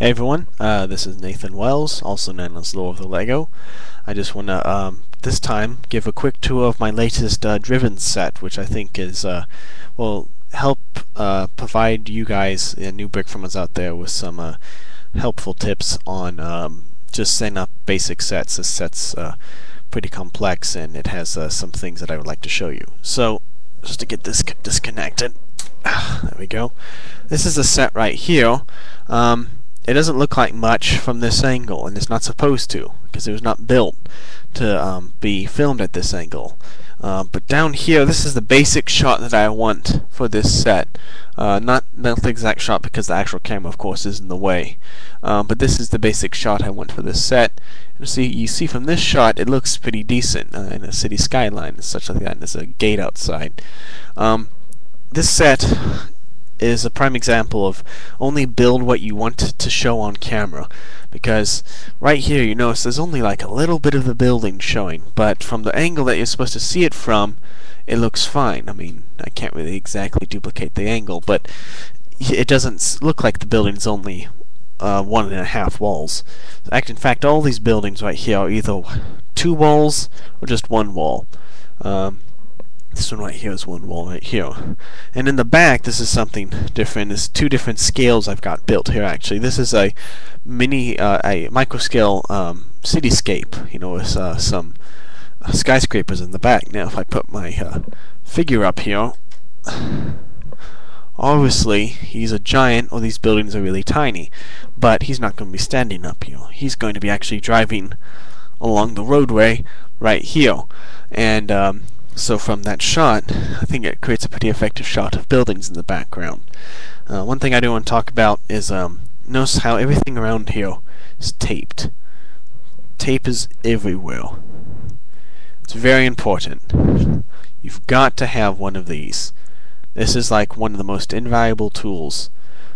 Hey everyone, this is Nathan Wells, also known as Lord of the Lego. I just want to, this time, give a quick tour of my latest driven set, which I think is, will help provide you guys, new Brickfilmers out there, with some helpful tips on just setting up basic sets. This set's pretty complex, and it has some things that I would like to show you. So, just to get this disconnected, there we go. This is a set right here. It doesn't look like much from this angle, and it's not supposed to, because it was not built to be filmed at this angle. But down here, this is the basic shot that I want for this set. Not the exact shot, because the actual camera, of course, is in the way. But this is the basic shot I want for this set. And you see from this shot, it looks pretty decent in a city skyline and such like that. And there's a gate outside. This set is a prime example of only build what you want to show on camera, because right here you notice there's only like a little bit of the building showing, but from the angle that you're supposed to see it from, it looks fine. I mean, I can't really exactly duplicate the angle, but it doesn't look like the building's only 1.5 walls. In fact, all these buildings right here are either 2 walls or just 1 wall. This one right here is 1 wall right here. And in the back, this is something different. There's 2 different scales I've got built here, actually. This is a a micro-scale cityscape, you know, with some skyscrapers in the back. Now, if I put my figure up here, obviously, he's a giant, or these buildings are really tiny. But he's not going to be standing up here. He's going to be actually driving along the roadway right here. And, so from that shot, I think it creates a pretty effective shot of buildings in the background. One thing I do want to talk about is notice how everything around here is taped. Tape is everywhere. It's very important. You've got to have one of these. This is like one of the most invaluable tools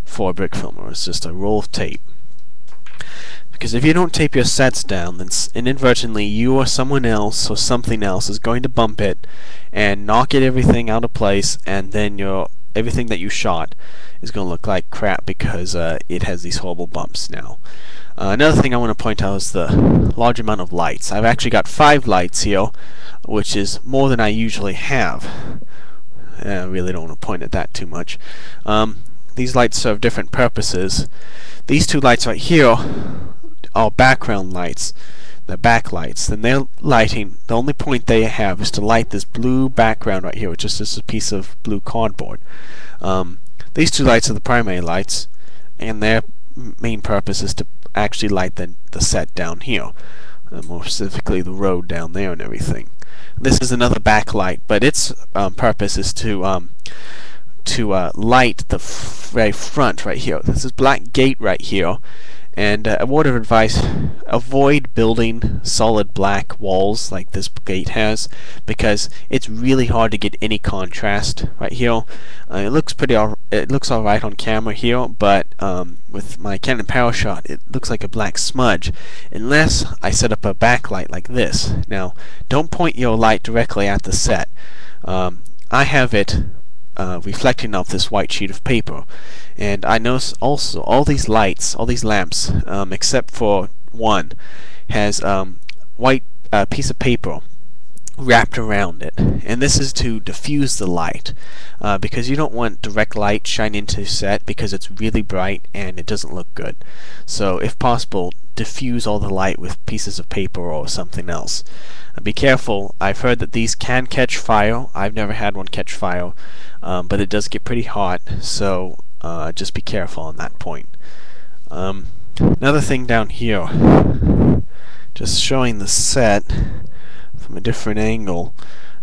for a Brickfilmer. It's just a roll of tape. Because if you don't tape your sets down, then inadvertently you or someone else or something else is going to bump it and knock everything out of place, and then everything that you shot is going to look like crap because it has these horrible bumps now. Another thing I want to point out is the large amount of lights. I've actually got 5 lights here, which is more than I usually have. I really don't want to point at that too much. These lights serve different purposes. These 2 lights right here are background lights, the backlights. Then they're lighting, the only point they have is to light this blue background right here, which is just a piece of blue cardboard. These 2 lights are the primary lights, and their main purpose is to actually light the set down here, more specifically the road down there and everything. This is another backlight, but its purpose is to light the very front right here. This is black gate right here. And a word of advice, avoid building solid black walls like this gate has, because it's really hard to get any contrast right here. It looks alright on camera here, but with my Canon PowerShot, it looks like a black smudge, unless I set up a backlight like this. Now, don't point your light directly at the set. I have it reflecting off this white sheet of paper, and I notice also all these lights, all these lamps, except for one, has white piece of paper wrapped around it, and this is to diffuse the light, because you don't want direct light shining into the set because it's really bright and it doesn't look good. So if possible, diffuse all the light with pieces of paper or something else. Be careful. I've heard that these can catch fire. I've never had one catch fire, but it does get pretty hot, so just be careful on that point. Another thing down here, just showing the set from a different angle.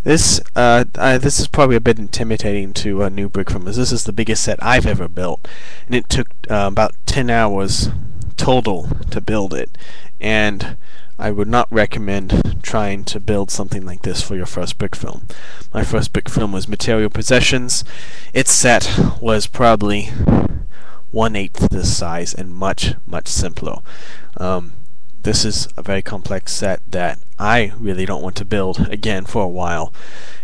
This is probably a bit intimidating to new Brickfilmers. This is the biggest set I've ever built, and it took about 10 hours total to build it, and I would not recommend trying to build something like this for your first Brickfilm. My first Brickfilm was Material Possessions. Its set was probably 1/8 this size and much simpler. This is a very complex set that I really don't want to build again for a while,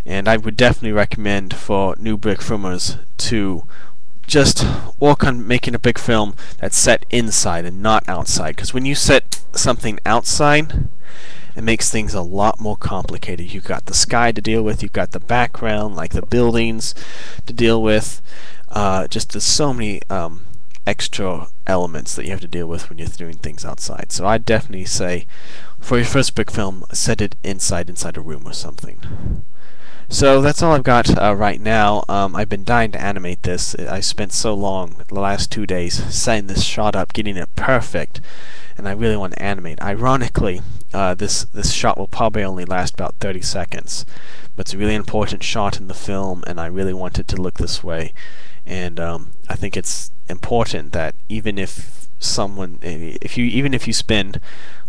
and I would definitely recommend for new Brickfilmers to just work on making a big film that's set inside and not outside, because when you set something outside, it makes things a lot more complicated. You've got the sky to deal with, you've got the background, like the buildings, to deal with. Just there's so many extra elements that you have to deal with when you're doing things outside. So I'd definitely say, for your first big film, set it inside a room or something. So that's all I've got right now. I've been dying to animate this. I spent so long, the last 2 days, setting this shot up, getting it perfect, and I really want to animate. Ironically, this shot will probably only last about 30 seconds, but it's a really important shot in the film, and I really want it to look this way. And I think it's important that even if you spend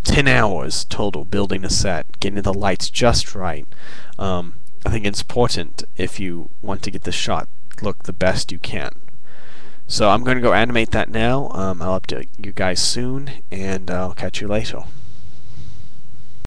10 hours total building a set, getting the lights just right, I think it's important if you want to get the shot look the best you can. So I'm going to go animate that now. I'll update you guys soon, and I'll catch you later.